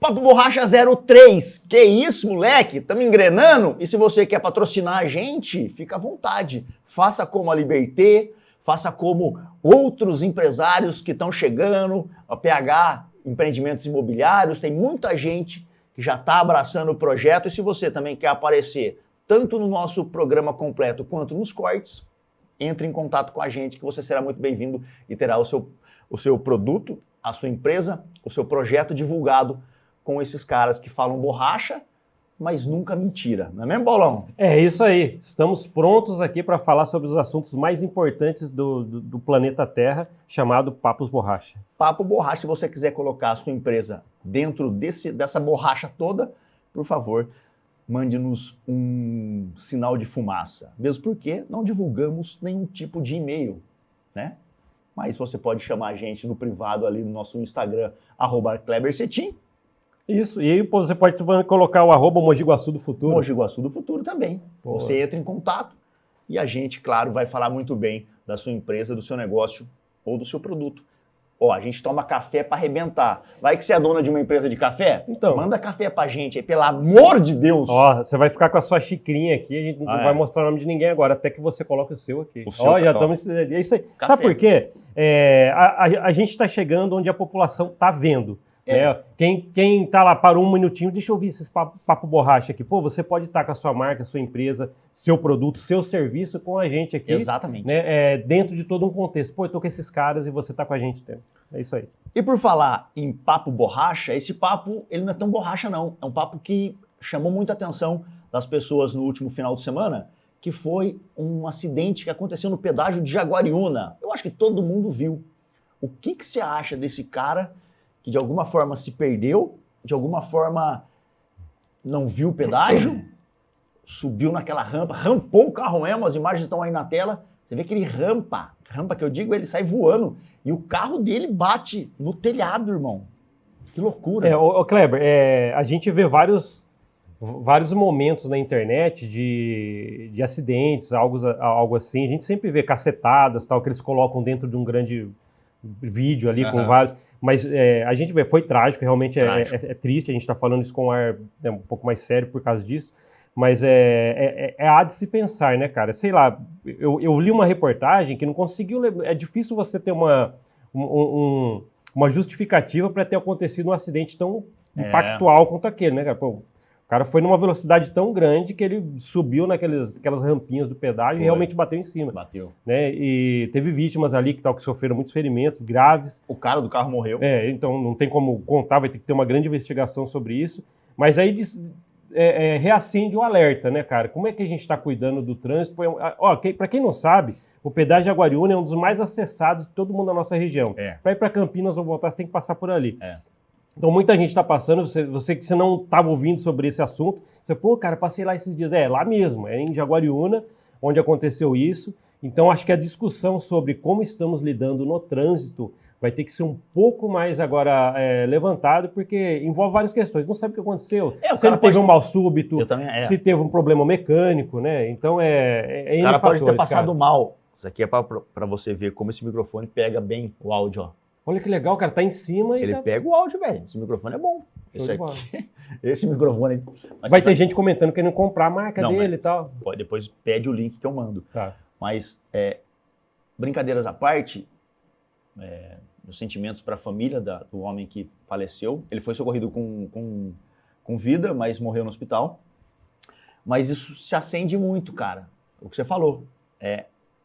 Papo Borracha 03. Que isso, moleque? Estamos engrenando? E se você quer patrocinar a gente, fica à vontade. Faça como a Liberté, faça como outros empresários que estão chegando, a PH Empreendimentos Imobiliários, tem muita gente que já está abraçando o projeto. E se você também quer aparecer tanto no nosso programa completo quanto nos cortes, entre em contato com a gente que você será muito bem-vindo e terá o seu produto, a sua empresa, o seu projeto divulgado com esses caras que falam borracha, mas nunca mentira. Não é mesmo, Paulão? É isso aí. Estamos prontos aqui para falar sobre os assuntos mais importantes do planeta Terra, chamado Papos Borracha. Papo Borracha. Se você quiser colocar a sua empresa dentro dessa borracha toda, por favor, mande-nos um sinal de fumaça. Mesmo porque não divulgamos nenhum tipo de e-mail, né? Mas você pode chamar a gente no privado ali no nosso Instagram, @KleberCetim. Isso, e aí você pode colocar o @Mogi Guaçu do Futuro. Mogi Guaçu do Futuro também. Boa. Você entra em contato e a gente, claro, vai falar muito bem da sua empresa, do seu negócio ou do seu produto. Ó, a gente toma café para arrebentar. Vai que você é dona de uma empresa de café? Então. Manda café pra gente aí, pelo amor de Deus. Ó, você vai ficar com a sua xicrinha aqui, a gente não vai mostrar o nome de ninguém agora, até que você coloque o seu aqui. Ó, já estamos... É isso aí. Café. Sabe por quê? A gente está chegando onde a população está vendo. Né? Quem tá lá, parou um minutinho, deixa eu ouvir esses papo borracha aqui. Pô, você pode estar com a sua marca, sua empresa, seu produto, seu serviço com a gente aqui. Exatamente. Né? Dentro de todo um contexto. Pô, eu tô com esses caras e você tá com a gente. É isso aí. E por falar em papo borracha, esse papo, ele não é tão borracha não. É um papo que chamou muita atenção das pessoas no último final de semana, que foi um acidente que aconteceu no pedágio de Jaguariúna. Eu acho que todo mundo viu. O que você acha desse cara que de alguma forma se perdeu, de alguma forma não viu o pedágio, subiu naquela rampa, rampou o carro mesmo, as imagens estão aí na tela, você vê que ele rampa que eu digo, ele sai voando, e o carro dele bate no telhado, irmão. Que loucura. Kleber, a gente vê vários momentos na internet de acidentes, algo assim, a gente sempre vê cacetadas, tal, que eles colocam dentro de um grande vídeo ali com vários... Mas a gente vê, foi trágico, realmente é triste, a gente está falando isso com um ar um pouco mais sério por causa disso, mas há de se pensar, né, cara? Sei lá, eu li uma reportagem que não conseguiu... É difícil você ter uma justificativa para ter acontecido um acidente tão impactual quanto aquele, né, cara? Pô, o cara foi numa velocidade tão grande que ele subiu aquelas rampinhas do pedágio e realmente bateu em cima. Bateu. Né? E teve vítimas ali que sofreram muitos ferimentos graves. O cara do carro morreu. Então não tem como contar, vai ter que ter uma grande investigação sobre isso. Mas aí reacende o alerta, né, cara? Como é que a gente está cuidando do trânsito? Para quem não sabe, o pedágio de Jaguariúna é um dos mais acessados de todo mundo na nossa região. Para ir para Campinas ou voltar, você tem que passar por ali. Então muita gente está passando, você que você não estava ouvindo sobre esse assunto, você, pô, cara, passei lá esses dias. Lá mesmo, em Jaguariúna, onde aconteceu isso. Então acho que a discussão sobre como estamos lidando no trânsito vai ter que ser um pouco mais agora levantado, porque envolve várias questões. Não sabe o que aconteceu, se ele teve um mal súbito, se teve um problema mecânico, né? Então o cara pode ter passado mal. Isso aqui é para você ver como esse microfone pega bem o áudio, ó. Olha que legal, cara, tá em cima e... Ele pega o áudio, velho. Esse microfone é bom. Esse microfone... Vai ter gente comentando querendo comprar a marca dele e tal. Depois pede o link que eu mando. Tá. Mas, brincadeiras à parte, meus sentimentos para a família do homem que faleceu. Ele foi socorrido com vida, mas morreu no hospital. Mas isso se acende muito, cara. O que você falou.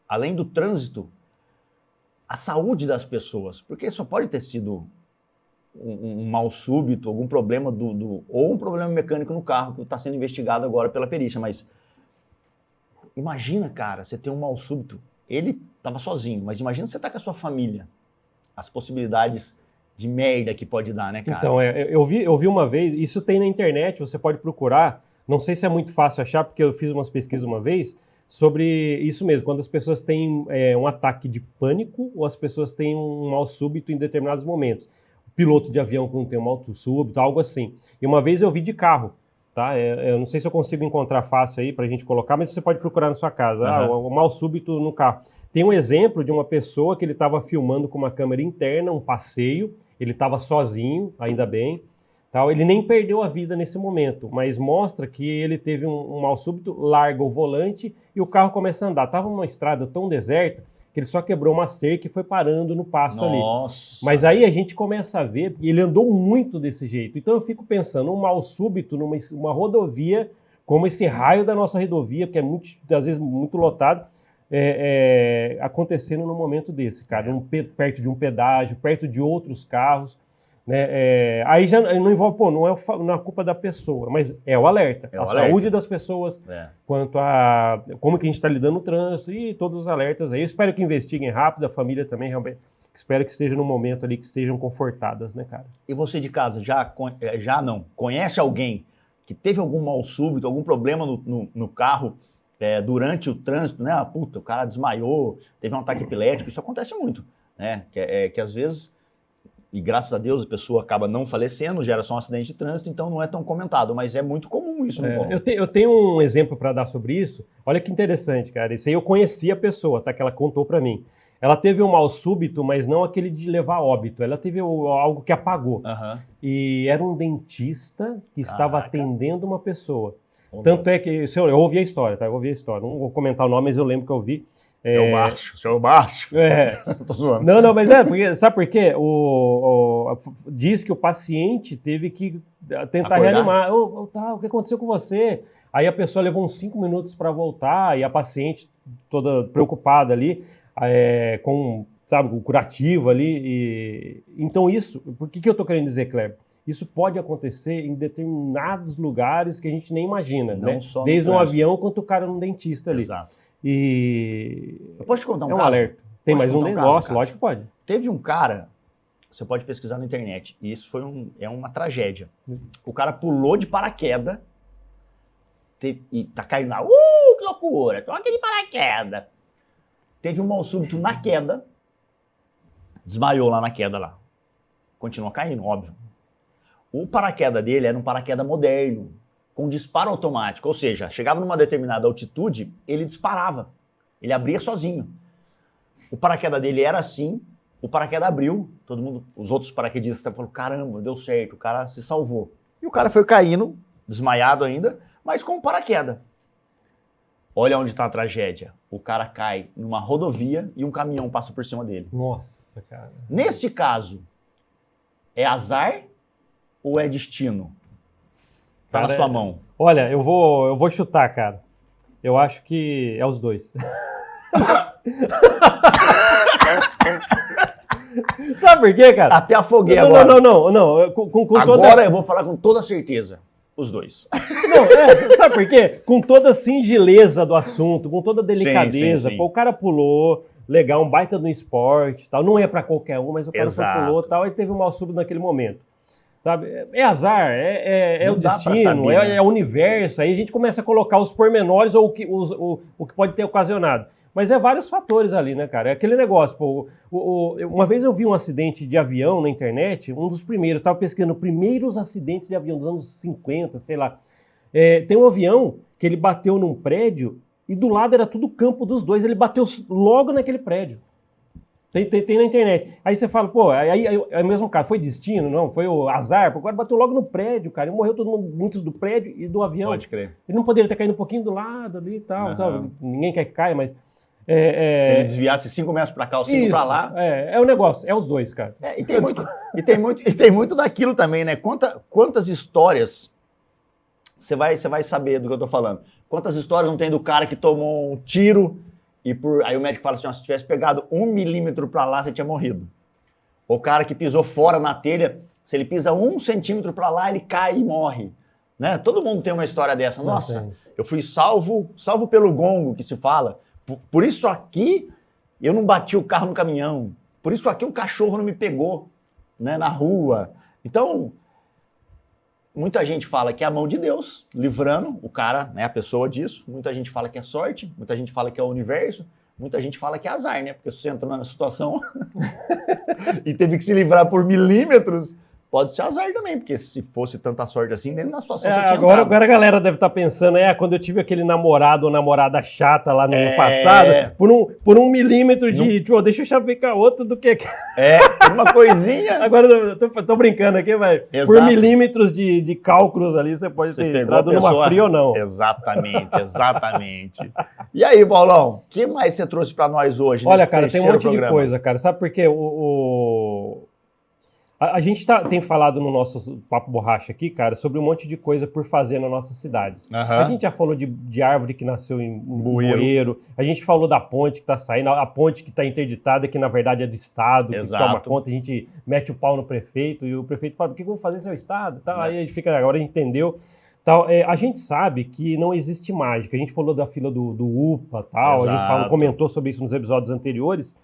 Além do trânsito, a saúde das pessoas, porque só pode ter sido um mal súbito, algum problema ou um problema mecânico no carro que está sendo investigado agora pela perícia, mas imagina, cara, você tem um mal súbito, ele estava sozinho, mas imagina você tá com a sua família, as possibilidades de merda que pode dar, né, cara? Então, eu vi uma vez, isso tem na internet, você pode procurar, não sei se é muito fácil achar, porque eu fiz umas pesquisas uma vez, sobre isso mesmo, quando as pessoas têm um ataque de pânico ou as pessoas têm um mal súbito em determinados momentos. O piloto de avião quando tem um mal súbito, algo assim. E uma vez eu vi de carro, tá? Eu não sei se eu consigo encontrar fácil aí pra gente colocar, mas você pode procurar na sua casa. O mal súbito no carro. Tem um exemplo de uma pessoa que ele estava filmando com uma câmera interna, um passeio, ele estava sozinho, ainda bem, tal. Ele nem perdeu a vida nesse momento, mas mostra que ele teve um mal súbito, larga o volante e o carro começa a andar. Estava numa estrada tão deserta que ele só quebrou uma cerca e foi parando no pasto ali. Mas aí a gente começa a ver, e ele andou muito desse jeito. Então eu fico pensando, um mal súbito numa rodovia, como esse raio da nossa rodovia, que é às vezes muito lotado, acontecendo num momento desse, cara, perto de um pedágio, perto de outros carros, né? Aí já não envolve, não é culpa da pessoa, mas é o alerta, saúde das pessoas, quanto a como que a gente está lidando no trânsito e todos os alertas aí. Eu espero que investiguem rápido, a família também, realmente, espero que esteja no momento ali, que estejam confortadas, né, cara? E você de casa, conhece alguém que teve algum mal súbito, algum problema no carro durante o trânsito, né? O cara desmaiou, teve um ataque epilético, isso acontece muito, né? Que às vezes, e graças a Deus a pessoa acaba não falecendo, gera só um acidente de trânsito, então não é tão comentado, mas é muito comum isso no Colombo. Eu tenho um exemplo para dar sobre isso, olha que interessante, cara, isso aí eu conheci a pessoa, tá? Que ela contou para mim. Ela teve um mal súbito, mas não aquele de levar a óbito. Ela teve algo que apagou. E era um dentista que estava atendendo uma pessoa. Tanto é que eu ouvi a história, tá? Eu ouvi a história. Não vou comentar o nome, mas eu lembro que eu ouvi. Seu Baixo. Tô zoando. Não, mas porque, sabe por quê? Diz que o paciente teve que tentar reanimar. O que aconteceu com você? Aí a pessoa levou uns 5 minutos para voltar e a paciente toda preocupada ali, com, sabe, o curativo ali. Então isso, por que eu tô querendo dizer, Kleber? Isso pode acontecer em determinados lugares que a gente nem imagina, né? Desde um avião quanto o cara no dentista ali. Exato. Eu posso te contar um caso? alerta. Tem mais um negócio, lógico que pode. Teve um cara, você pode pesquisar na internet, e isso é uma tragédia. O cara pulou de paraquedas e tá caindo lá. Que loucura, tô aqui de paraquedas. Teve um mal súbito na queda, desmaiou lá na queda lá. Continua caindo, óbvio. O paraquedas dele era um paraquedas moderno, com disparo automático, ou seja, chegava numa determinada altitude, ele disparava, ele abria sozinho. O paraquedas dele era assim, o paraquedas abriu, todo mundo, os outros paraquedistas falaram, caramba, deu certo, o cara se salvou. E o cara foi caindo, desmaiado ainda, mas com paraquedas. Olha onde está a tragédia. O cara cai numa rodovia e um caminhão passa por cima dele. Nossa, cara. Nesse caso, é azar ou é destino? Tá na sua mão. Olha, eu vou chutar, cara. Eu acho que é os dois. Sabe por quê, cara? Até afoguei agora. Não. Agora eu vou falar com toda certeza. Os dois. Sabe por quê? Com toda a singeleza do assunto, com toda a delicadeza. Sim. Pô, o cara pulou, legal, um baita no esporte, tal. Não é pra qualquer um, mas o cara pulou, tal, e teve um mal súbito naquele momento. Sabe? É azar, é o destino, é o universo. Aí a gente começa a colocar os pormenores ou o que pode ter ocasionado. Mas é vários fatores ali, né, cara? É aquele negócio, pô. Uma vez eu vi um acidente de avião na internet, um dos primeiros, estava pesquisando primeiros acidentes de avião dos anos 50, sei lá. Tem um avião que ele bateu num prédio e do lado era tudo campo dos dois, ele bateu logo naquele prédio. Tem na internet. Aí você fala, pô, aí é o mesmo cara, foi destino? Não, foi o azar, porque agora bateu logo no prédio, cara, e morreu todo mundo, muitos do prédio e do avião. Pode crer. Ele não poderia ter caído um pouquinho do lado ali e tal, ninguém quer que caia, mas... Se ele desviasse 5 metros para cá ou 5 para lá... É o negócio, é os dois, cara. E tem muito daquilo também, né? Quantas histórias você vai saber do que eu tô falando. Quantas histórias não tem do cara que tomou um tiro... Aí o médico fala assim, se tivesse pegado 1 milímetro para lá, você tinha morrido. O cara que pisou fora na telha, se ele pisa 1 centímetro para lá, ele cai e morre. Né? Todo mundo tem uma história dessa. Nossa, eu fui salvo pelo gongo, que se fala. Por isso aqui, eu não bati o carro no caminhão. Por isso aqui, o cachorro não me pegou, né, na rua. Então... Muita gente fala que é a mão de Deus, livrando o cara, né, a pessoa disso. Muita gente fala que é sorte, muita gente fala que é o universo, muita gente fala que é azar, né? Porque se você entrou na situação e teve que se livrar por milímetros, pode ser azar também, porque se fosse tanta sorte assim, dentro da situação você tinha agora entrado. a galera deve estar pensando, quando eu tive aquele namorado ou namorada chata lá no ano passado, por um milímetro de, deixa eu chavecar outra do que... Uma coisinha. Agora eu tô brincando aqui, mas por milímetros de cálculos ali, você pode ter entrado numa fria ou não. Exatamente. E aí, Paulão, o que mais você trouxe para nós hoje? Olha, cara, tem um monte de coisa, cara. Sabe por quê? A gente tem falado no nosso Papo Borracha aqui, cara, sobre um monte de coisa por fazer nas nossas cidades. A gente já falou de árvore que nasceu em bueiro. A gente falou da ponte que está saindo, a ponte que está interditada, que na verdade é do Estado, que toma conta. A gente mete o pau no prefeito e o prefeito fala, por que vamos fazer seu Estado? Aí a gente fica, agora a gente entendeu. A gente sabe que não existe mágica. A gente falou da fila do UPA, tal. A gente comentou sobre isso nos episódios anteriores.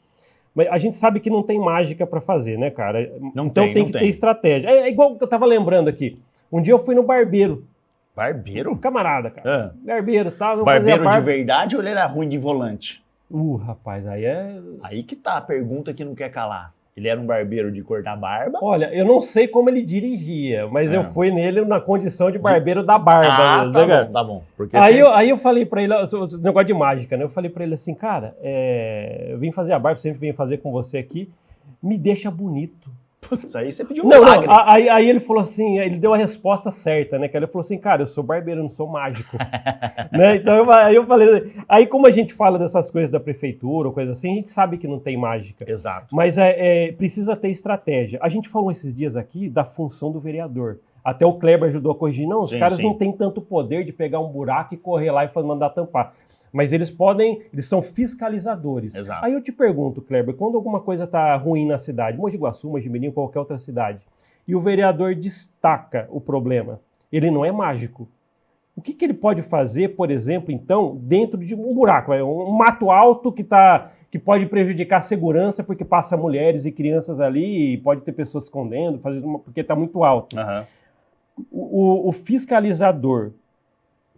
Mas a gente sabe que não tem mágica para fazer, né, cara? Então tem que ter estratégia. É igual que eu tava lembrando aqui. Um dia eu fui no barbeiro. Barbeiro? Camarada, cara. Barbeiro, tal. Barbeiro de verdade ou ele era ruim de volante? Rapaz, aí é... Aí que tá a pergunta que não quer calar. Ele era um barbeiro de cortar barba? Olha, eu não sei como ele dirigia, mas eu fui nele na condição de barbeiro da barba. Tá bom. Porque aí eu falei pra ele, esse negócio de mágica, né? Eu falei pra ele assim, cara, eu vim fazer a barba, sempre vim fazer com você aqui, me deixa bonito. Putz, aí você pediu um milagre. Não, aí ele falou assim, ele deu a resposta certa, né? Que ele falou assim, cara, eu sou barbeiro, eu não sou mágico. Né? Então aí eu falei, aí como a gente fala dessas coisas da prefeitura, ou coisa assim, a gente sabe que não tem mágica. Exato. Mas precisa ter estratégia. A gente falou esses dias aqui da função do vereador. Até o Kleber ajudou a corrigir. Não, os caras não têm tanto poder de pegar um buraco e correr lá e mandar tampar. Mas eles são fiscalizadores. Exato. Aí eu te pergunto, Kleber, quando alguma coisa está ruim na cidade, Mogi Guaçu, Mogi Mirim, qualquer outra cidade, e o vereador destaca o problema, ele não é mágico. O que ele pode fazer, por exemplo, então, dentro de um buraco, um mato alto que pode prejudicar a segurança porque passa mulheres e crianças ali e pode ter pessoas escondendo, porque está muito alto. O fiscalizador,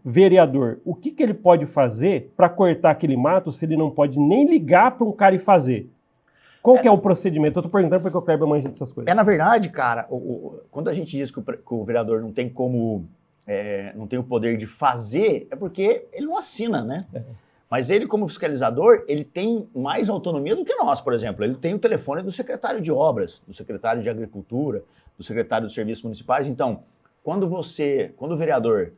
vereador, o que ele pode fazer para cortar aquele mato se ele não pode nem ligar para um cara e fazer? Qual que é o procedimento? Eu estou perguntando porque o Kleber manja dessas coisas. Na verdade, cara, quando a gente diz que o vereador não tem como, não tem o poder de fazer, é porque ele não assina, né? Mas ele, como fiscalizador, ele tem mais autonomia do que nós, por exemplo. Ele tem o telefone do secretário de obras, do secretário de agricultura, do secretário de serviços municipais. Então, quando o vereador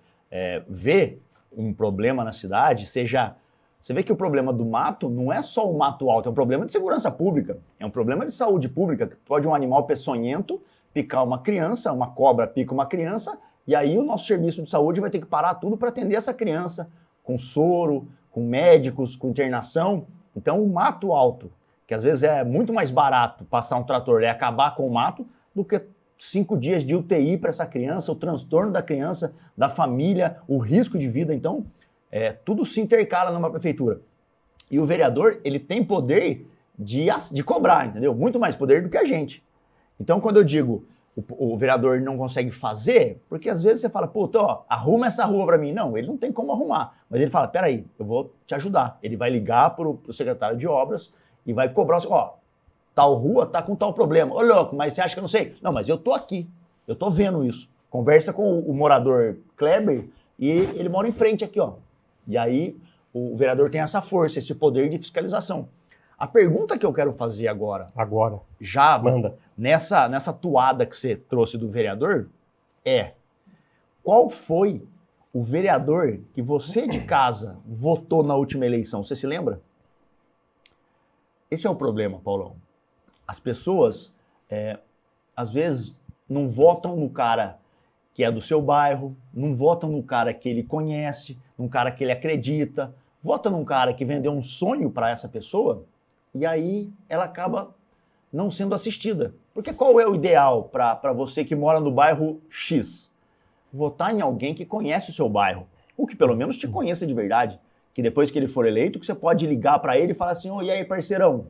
vê um problema na cidade, você vê que o problema do mato não é só o mato alto, é um problema de segurança pública, é um problema de saúde pública, que pode um animal peçonhento picar uma criança, uma cobra pica uma criança, e aí o nosso serviço de saúde vai ter que parar tudo para atender essa criança, com soro, com médicos, com internação. Então o mato alto, que às vezes é muito mais barato passar um trator e acabar com o mato, do que 5 dias de UTI para essa criança, o transtorno da criança, da família, o risco de vida. Então, tudo se intercala numa prefeitura. E o vereador, ele tem poder de cobrar, entendeu? Muito mais poder do que a gente. Então, quando eu digo o vereador não consegue fazer, porque às vezes você fala, puta, arruma essa rua para mim. Não, ele não tem como arrumar. Mas ele fala, peraí, eu vou te ajudar. Ele vai ligar pro secretário de obras e vai cobrar, tal rua tá com tal problema. Ô, louco, mas você acha que eu não sei? Não, mas eu tô aqui, eu tô vendo isso. Conversa com o morador Kleber e ele mora em frente aqui, ó. E aí o vereador tem essa força, esse poder de fiscalização. A pergunta que eu quero fazer agora, já manda nessa toada que você trouxe do vereador, qual foi o vereador que você de casa votou na última eleição? Você se lembra? Esse é o problema, Paulão. As pessoas, às vezes, não votam no cara que é do seu bairro, não votam no cara que ele conhece, num cara que ele acredita, vota num cara que vendeu um sonho para essa pessoa e aí ela acaba não sendo assistida. Porque qual é o ideal para você que mora no bairro X? Votar em alguém que conhece o seu bairro, ou que pelo menos te conheça de verdade, que depois que ele for eleito, que você pode ligar para ele e falar assim, e aí, parceirão,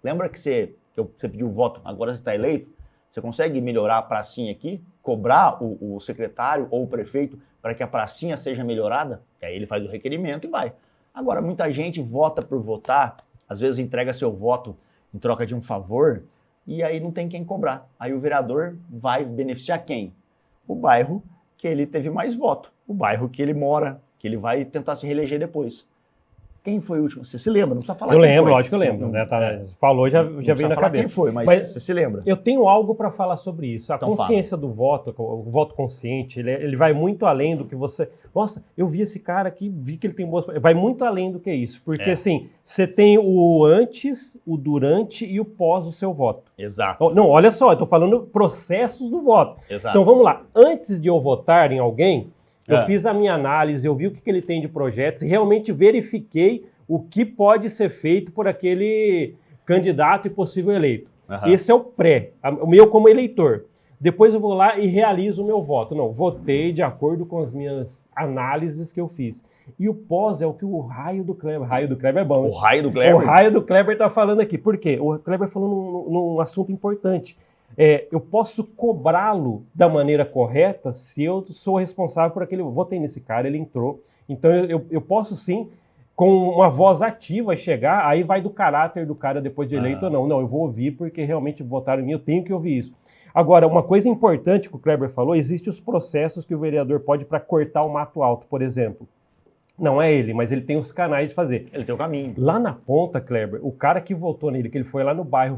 lembra que você pediu voto, agora você está eleito? Você consegue melhorar a pracinha aqui? Cobrar o secretário ou o prefeito para que a pracinha seja melhorada? E aí ele faz o requerimento e vai. Agora, muita gente vota por votar, às vezes entrega seu voto em troca de um favor, e aí não tem quem cobrar. Aí o vereador vai beneficiar quem? O bairro que ele teve mais voto, o bairro que ele mora, que ele vai tentar se reeleger depois. Quem foi o último? Você se lembra? Não precisa falar Eu quem lembro, foi. lógico que eu lembro. Não, Né? Falou, já veio na falar cabeça. Quem foi, mas você se lembra? Eu tenho algo para falar sobre isso. A Então consciência do voto, o voto consciente, ele vai muito além do que você... Nossa, eu vi esse cara aqui, vi que ele tem boas... Vai muito além do que isso. Porque, assim, você tem o antes, o durante e o pós do seu voto. Exato. Não, olha só, eu estou falando processos do voto. Exato. Então, vamos lá. Antes de eu votar em alguém, eu É. fiz a minha análise, eu vi o que ele tem de projetos e realmente verifiquei o que pode ser feito por aquele candidato e possível eleito. Aham. Esse é o pré, o meu como eleitor. Depois eu vou lá e realizo o meu voto. Não, votei de acordo com as minhas análises que eu fiz. E o pós é o que o raio do Kleber é bom. O Hein? raio do Kleber. O raio do Kleber está falando aqui. Por quê? O Kleber falou num assunto importante. Eu posso cobrá-lo da maneira correta se eu sou responsável por aquele... Votei nesse cara, ele entrou. Então eu posso sim, com uma voz ativa, chegar, aí vai do caráter do cara depois de eleito ou não. Não, eu vou ouvir porque realmente votaram em mim, eu tenho que ouvir isso. Agora, uma coisa importante que o Kleber falou, existem os processos que o vereador pode para cortar o mato alto, por exemplo. Não é ele, mas ele tem os canais de fazer. Ele tem o caminho. Lá na ponta, Kleber, o cara que votou nele, que ele foi lá no bairro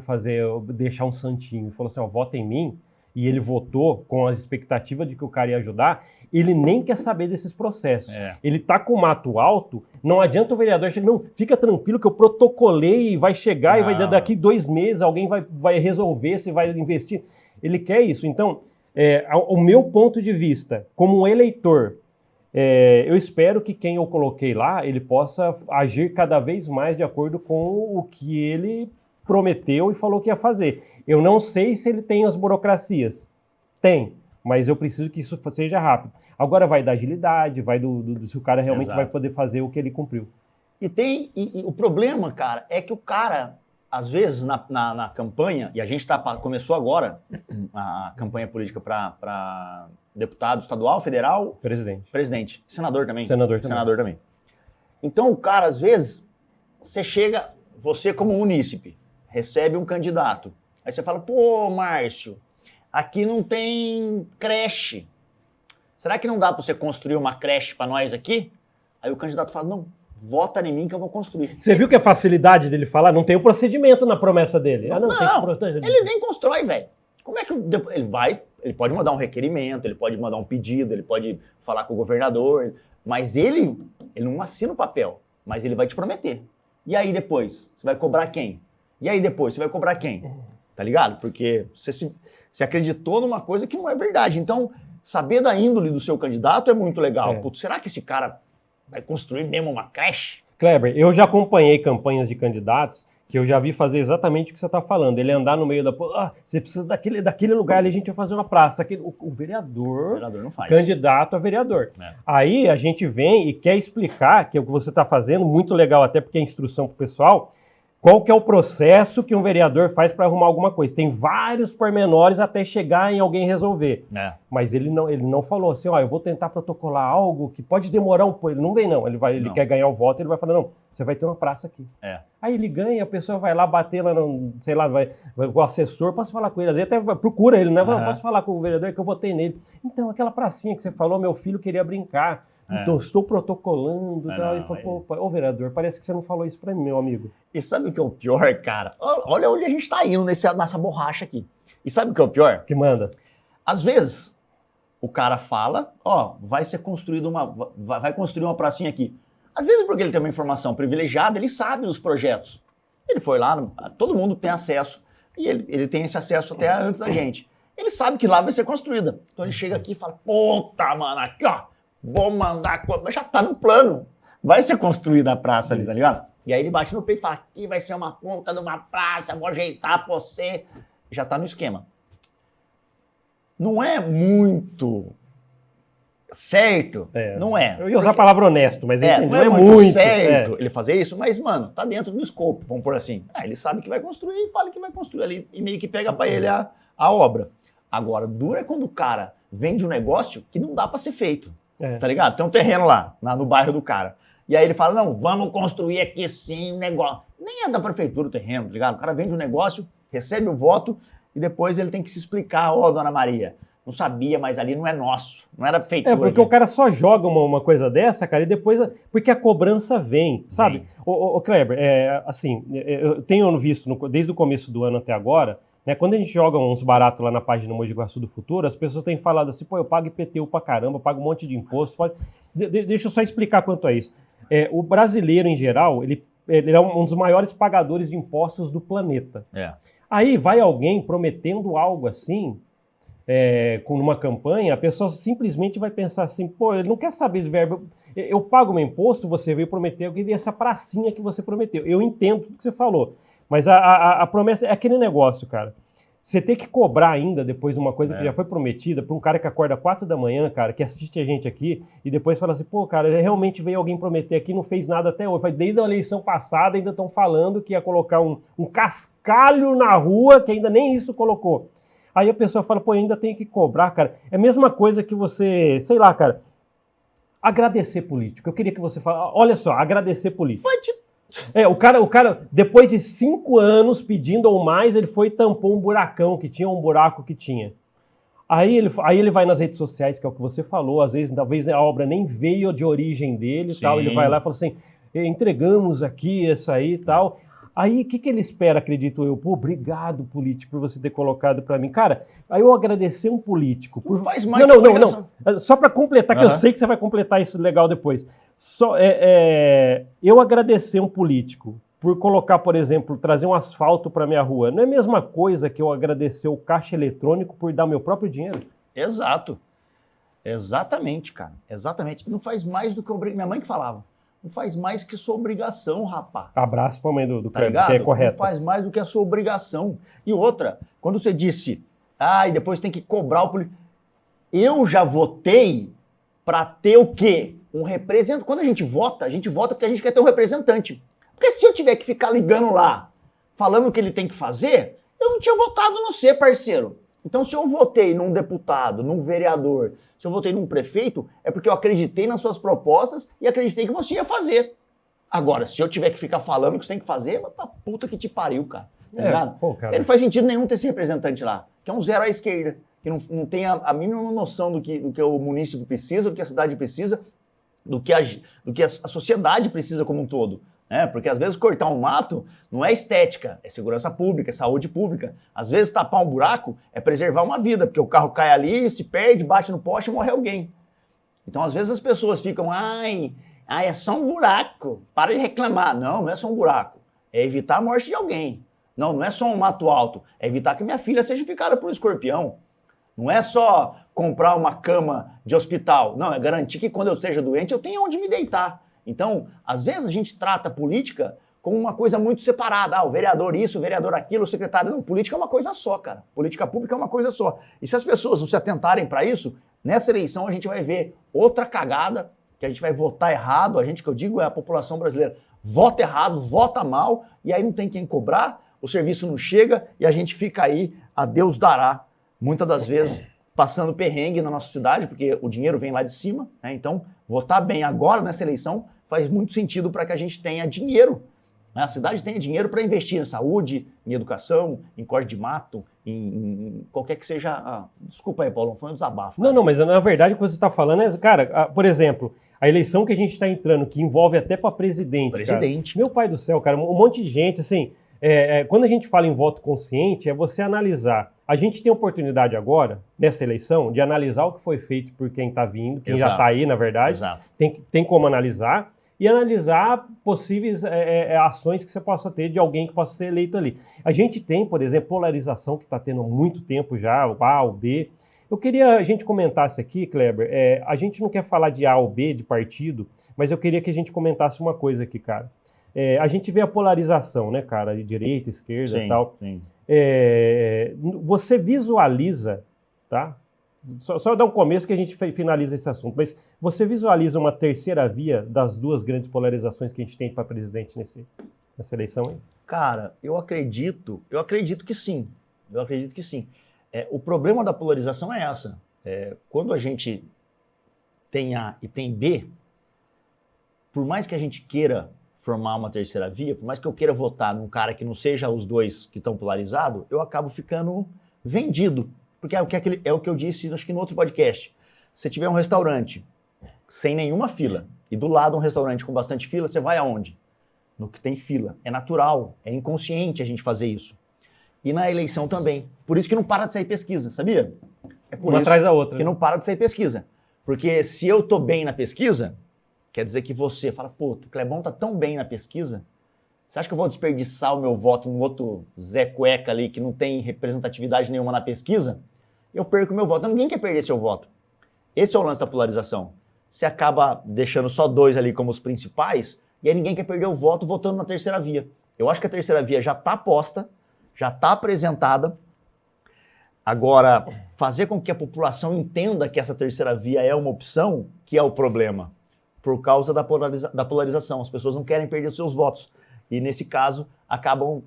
deixar um santinho e falou assim, ó, vota em mim, e ele votou com a expectativa de que o cara ia ajudar, ele nem quer saber desses processos. Ele tá com o mato alto, não adianta o vereador chegar, não, fica tranquilo que eu protocolei, vai chegar e vai daqui 2 meses, alguém vai resolver, se vai investir. Ele quer isso. Então, o meu ponto de vista, como um eleitor, eu espero que quem eu coloquei lá, ele possa agir cada vez mais de acordo com o que ele prometeu e falou que ia fazer. Eu não sei se ele tem as burocracias. Tem, mas eu preciso que isso seja rápido. Agora vai da agilidade, vai se o cara realmente vai poder fazer o que ele cumpriu. E o problema, cara, é que o cara, às vezes, na campanha, e a gente começou agora a campanha política para deputado estadual, federal... Presidente. Senador também. Senador também. Então, o cara, às vezes, você como munícipe, recebe um candidato. Aí você fala, pô, Márcio, aqui não tem creche. Será que não dá para você construir uma creche para nós aqui? Aí o candidato fala, não, vota em mim que eu vou construir. Você viu que a facilidade dele falar? Não tem o procedimento na promessa dele. Ele nem constrói, velho. Como é que ele pode mandar um requerimento, ele pode mandar um pedido, ele pode falar com o governador, mas ele não assina o papel, mas ele vai te prometer. E aí depois, você vai cobrar quem? E aí depois, você vai cobrar quem? Tá ligado? Porque você acreditou numa coisa que não é verdade. Então, saber da índole do seu candidato é muito legal. Putz, será que esse cara vai construir mesmo uma creche? Kleber, eu já acompanhei campanhas de candidatos que eu já vi fazer exatamente o que você está falando. Ele andar no meio você precisa daquele lugar ali, a gente vai fazer uma praça. O vereador não faz. Candidato a vereador. Aí a gente vem e quer explicar que o que você está fazendo, muito legal até porque é instrução para o pessoal, qual que é o processo que um vereador faz para arrumar alguma coisa. Tem vários pormenores até chegar em alguém resolver. Mas ele não falou assim, eu vou tentar protocolar algo que pode demorar um pouco. Ele não vem, não. Ele quer ganhar o voto, ele vai falar, não, você vai ter uma praça aqui. Aí ele ganha, a pessoa vai lá bater lá, sei lá, vai o assessor, posso falar com ele, às vezes até procura ele, né? Posso falar com o vereador que eu votei nele. Então, aquela pracinha que você falou, meu filho queria brincar. Então, estou protocolando. Ele falou, ô vereador, parece que você não falou isso pra mim, meu amigo. E sabe o que é o pior, cara? Olha onde a gente tá indo nessa borracha aqui. E sabe o que é o pior? Que manda. Às vezes, o cara fala, vai ser construído vai construir uma pracinha aqui. Às vezes, porque ele tem uma informação privilegiada, ele sabe dos projetos. Ele foi lá, todo mundo tem acesso, e ele tem esse acesso até antes da gente. Ele sabe que lá vai ser construída. Então ele chega aqui e fala, puta, mano, aqui, vou mandar, mas já tá no plano. Vai ser construída a praça ali, tá ligado? E aí ele bate no peito e fala, aqui vai ser uma ponta de uma praça, vou ajeitar pra você. Já tá no esquema. Não é muito certo, não é. Eu ia usar a palavra honesto, mas não é muito certo ele fazer isso, mas, mano, tá dentro do escopo, vamos por assim. Ele sabe que vai construir e fala que vai construir ali e meio que pega pra ele a obra. Agora, duro é quando o cara vende um negócio que não dá pra ser feito. Tá ligado? Tem um terreno lá, no bairro do cara. E aí ele fala, não, vamos construir aqui sim um negócio. Nem é da prefeitura o terreno, tá ligado? O cara vende um negócio recebe o voto e depois ele tem que se explicar, ó, dona Maria, não sabia, mas ali não é nosso, não era feito. Porque o cara só joga uma coisa dessa, cara, e depois, porque a cobrança vem, sabe? Ô Kleber, assim, eu tenho visto desde o começo do ano até agora, né, quando a gente joga uns baratos lá na página Mogi Guaçu do Futuro, as pessoas têm falado assim, pô, eu pago IPTU pra caramba, eu pago um monte de imposto. Deixa eu só explicar quanto é isso. O brasileiro, em geral, ele é um dos maiores pagadores de impostos do planeta. Aí vai alguém prometendo algo assim, com uma campanha, a pessoa simplesmente vai pensar assim, pô, ele não quer saber de verba, eu pago meu imposto, você veio prometer, eu queria essa pracinha que você prometeu. Eu entendo o que você falou, mas a promessa é aquele negócio, cara. Você ter que cobrar ainda depois de uma coisa que já foi prometida para um cara que acorda 4 da manhã, cara, que assiste a gente aqui e depois fala assim, pô, cara, realmente veio alguém prometer aqui, não fez nada até hoje. Desde a eleição passada ainda estão falando que ia colocar um cascalho na rua, que ainda nem isso colocou. Aí a pessoa fala, pô, ainda tem que cobrar, cara. É a mesma coisa que você, sei lá, cara, agradecer político. Eu queria que você falasse, olha só, agradecer político. O cara, depois de 5 anos pedindo ou mais, ele foi e tampou um buracão que tinha, um buraco que tinha. Aí ele vai nas redes sociais, que é o que você falou, às vezes, talvez a obra nem veio de origem dele e tal, ele vai lá e fala assim, entregamos aqui essa aí e tal. Aí, o que ele espera, acredito eu? Pô, obrigado, político, por você ter colocado para mim. Cara, aí eu agradecer um político. Não faz mais não. Só para completar, que eu sei que você vai completar isso legal depois. Eu agradecer um político por colocar, por exemplo, trazer um asfalto para minha rua. Não é a mesma coisa que eu agradecer o caixa eletrônico por dar meu próprio dinheiro? Exato. Exatamente, cara. Exatamente. Não faz mais do que minha mãe que falava. Não faz mais que sua obrigação, rapá. Abraço pra mãe do Kleber, que é correto. Não faz mais do que a sua obrigação. E outra, quando você disse, e depois tem que cobrar o político. Eu já votei para ter o quê? Um representante. Quando a gente vota porque a gente quer ter um representante. Porque se eu tiver que ficar ligando lá, falando o que ele tem que fazer, eu não tinha votado no você, parceiro. Então, se eu votei num deputado, num vereador, se eu votei num prefeito, é porque eu acreditei nas suas propostas e acreditei que você ia fazer. Agora, se eu tiver que ficar falando o que você tem que fazer, vai pra puta que te pariu, cara. Tá ligado? Cara. Não faz sentido nenhum ter esse representante lá, que é um zero à esquerda, que não tem a mínima noção do que o município precisa, do que a cidade precisa, do que a sociedade precisa como um todo. Porque às vezes cortar um mato não é estética, é segurança pública, é saúde pública. Às vezes tapar um buraco é preservar uma vida, porque o carro cai ali, se perde, bate no poste e morre alguém. Então às vezes as pessoas ficam, é só um buraco, para de reclamar. Não é só um buraco, é evitar a morte de alguém. Não é só um mato alto, é evitar que minha filha seja picada por um escorpião. Não é só comprar uma cama de hospital, não, é garantir que quando eu esteja doente eu tenha onde me deitar. Então, às vezes a gente trata a política como uma coisa muito separada. O vereador isso, o vereador aquilo, o secretário... Não, política é uma coisa só, cara. Política pública é uma coisa só. E se as pessoas não se atentarem para isso, nessa eleição a gente vai ver outra cagada, que a gente vai votar errado. A gente, que eu digo, é a população brasileira. Vota errado, vota mal, e aí não tem quem cobrar, o serviço não chega, e a gente fica aí, a Deus dará, muitas das vezes, passando perrengue na nossa cidade, porque o dinheiro vem lá de cima, né? Então, votar bem agora nessa eleição faz muito sentido para que a gente tenha dinheiro, né? A cidade tenha dinheiro para investir em saúde, em educação, em corte de mato, em qualquer que seja... Desculpa aí, Paulo, foi um desabafo. Cara. Não, mas na verdade o que você está falando é, cara, por exemplo, a eleição que a gente está entrando, que envolve até para presidente. Cara, meu pai do céu, cara, um monte de gente, assim, quando a gente fala em voto consciente, é você analisar. A gente tem oportunidade agora, nessa eleição, de analisar o que foi feito por quem está vindo, quem já está aí, na verdade. Exato. Tem como analisar. E analisar possíveis ações que você possa ter de alguém que possa ser eleito ali. A gente tem, por exemplo, polarização que está tendo há muito tempo já, o A, o B. Eu queria a gente comentasse aqui, Kleber, a gente não quer falar de A ou B, de partido, mas eu queria que a gente comentasse uma coisa aqui, cara. A gente vê a polarização, né, cara, de direita, esquerda e tal. Sim. Você visualiza, tá? Só dar um começo que a gente finaliza esse assunto, mas você visualiza uma terceira via das duas grandes polarizações que a gente tem para presidente nessa eleição aí? Cara, eu acredito que sim. Eu acredito que sim. O problema da polarização é essa. Quando a gente tem A e tem B, por mais que a gente queira formar uma terceira via, por mais que eu queira votar num cara que não seja os dois que estão polarizados, eu acabo ficando vendido. Porque é o que eu disse, acho que no outro podcast. Se tiver um restaurante sem nenhuma fila e do lado um restaurante com bastante fila, você vai aonde? No que tem fila. É natural, é inconsciente a gente fazer isso. E na eleição também. Por isso que não para de sair pesquisa, sabia? É por Uma isso atrás da outra. que não para de sair pesquisa. Porque se eu tô bem na pesquisa, quer dizer que você fala, pô, o Clebão tá tão bem na pesquisa, você acha que eu vou desperdiçar o meu voto num outro Zé Cueca ali que não tem representatividade nenhuma na pesquisa? Eu perco meu voto. Ninguém quer perder seu voto. Esse é o lance da polarização. Você acaba deixando só dois ali como os principais, e aí ninguém quer perder o voto votando na terceira via. Eu acho que a terceira via já está posta, já está apresentada. Agora, fazer com que a população entenda que essa terceira via é uma opção, que é o problema, por causa da polarização. As pessoas não querem perder os seus votos. E, nesse caso, acabam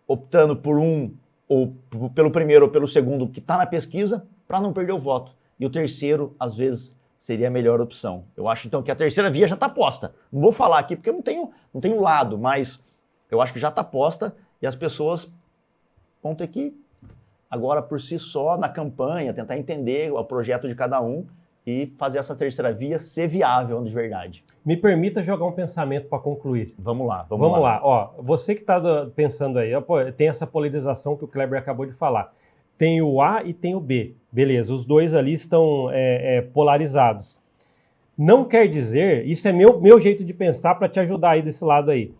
optando por um, ou pelo primeiro ou pelo segundo que está na pesquisa, para não perder o voto. E o terceiro, às vezes, seria a melhor opção. Eu acho, então, que a terceira via já está posta. Não vou falar aqui, porque eu não tenho lado, mas eu acho que já está posta e as pessoas vão ter que, agora, por si só, na campanha, tentar entender o projeto de cada um e fazer essa terceira via ser viável de verdade. Me permita jogar um pensamento para concluir. Vamos lá. Vamos lá. Ó, você que está pensando aí, ó, pô, tem essa polarização que o Kleber acabou de falar. Tem o A e tem o B. Beleza, os dois ali estão polarizados. Não quer dizer, isso é meu jeito de pensar para te ajudar aí desse lado aí,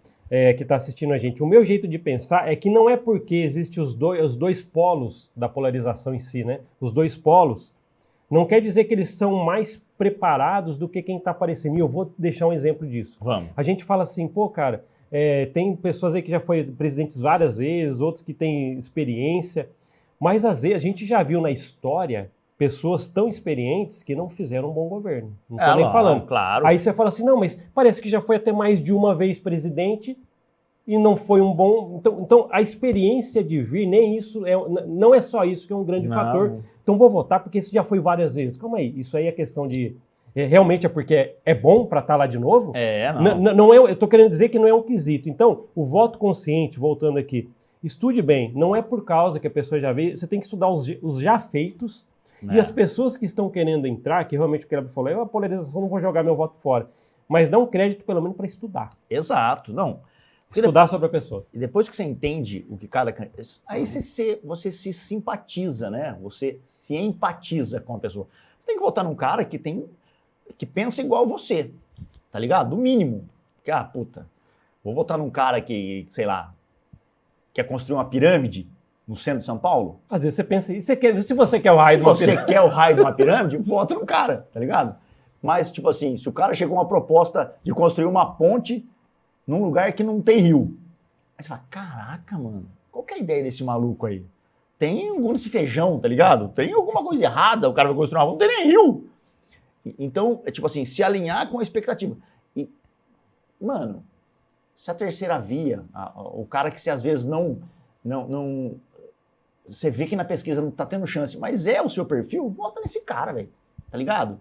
que está assistindo a gente. O meu jeito de pensar é que não é porque existem os dois polos da polarização em si, né? Os dois polos, não quer dizer que eles são mais preparados do que quem está aparecendo. E eu vou deixar um exemplo disso. Vamos. A gente fala assim, pô, cara, tem pessoas aí que já foi presidentes várias vezes, outros que têm experiência, mas às vezes a gente já viu na história pessoas tão experientes que não fizeram um bom governo. Não estou nem falando. Claro. Aí você fala assim, não, mas parece que já foi até mais de uma vez presidente e não foi um bom... Então a experiência de vir, nem isso, não é só isso que é um grande fator. Então vou votar porque esse já foi várias vezes. Calma aí, isso aí é questão de... realmente é porque é bom para estar lá de novo? Não é, eu estou querendo dizer que não é um quesito. Então, o voto consciente, voltando aqui, estude bem, não é por causa que a pessoa já veio, você tem que estudar os já feitos, e as pessoas que estão querendo entrar, que realmente o que ela falou, a polarização, não vou jogar meu voto fora, mas dá um crédito pelo menos para estudar. Exato, não. Estudar sobre a pessoa. E depois que você entende o que cada... Aí você se simpatiza, né? Você se empatiza com a pessoa. Você tem que votar num cara que pensa igual você, tá ligado? Do mínimo. Porque, puta, vou votar num cara que, sei lá, quer construir uma pirâmide no centro de São Paulo? Às vezes você pensa, se você quer o raio de uma pirâmide... Se você quer o raio de uma pirâmide, vota no cara, tá ligado? Mas, tipo assim, se o cara chegou uma proposta de construir uma ponte num lugar que não tem rio, aí você fala, caraca, mano, qual que é a ideia desse maluco aí? Tem algum desse feijão, tá ligado? Tem alguma coisa errada, o cara vai construir uma ponte, não tem nem rio. Então, é tipo assim, se alinhar com a expectativa. E, mano, se a terceira via, o cara que você às vezes não... Você vê que na pesquisa não tá tendo chance, mas é o seu perfil, vota nesse cara, velho. Tá ligado?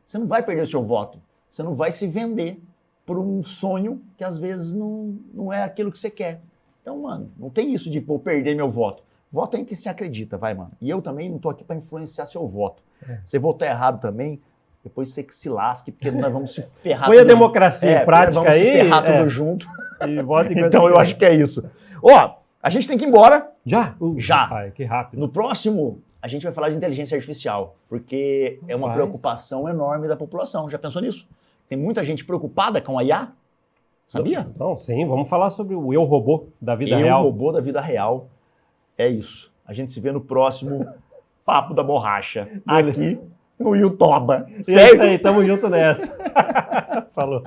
Você não vai perder o seu voto. Você não vai se vender por um sonho que às vezes não é aquilo que você quer. Então, mano, não tem isso de vou perder meu voto. Vota em que se acredita, vai, mano. E eu também não tô aqui para influenciar seu voto. Você votar errado também, depois você que se lasque, porque nós vamos se ferrar. Põe a democracia em prática vamos aí. Se ferrar tudo junto. E vota então eu acho que é isso. Ó, a gente tem que ir embora. Já? Já. Ai, que rápido. No próximo, a gente vai falar de inteligência artificial, porque é uma preocupação enorme da população. Já pensou nisso? Tem muita gente preocupada com a IA? Sabia? Não, sim, vamos falar sobre o eu robô da vida real. O robô da vida real. É isso. A gente se vê no próximo Papo da Borracha, aqui no Youtuba. Certo? É isso aí, tamo junto nessa. Falou.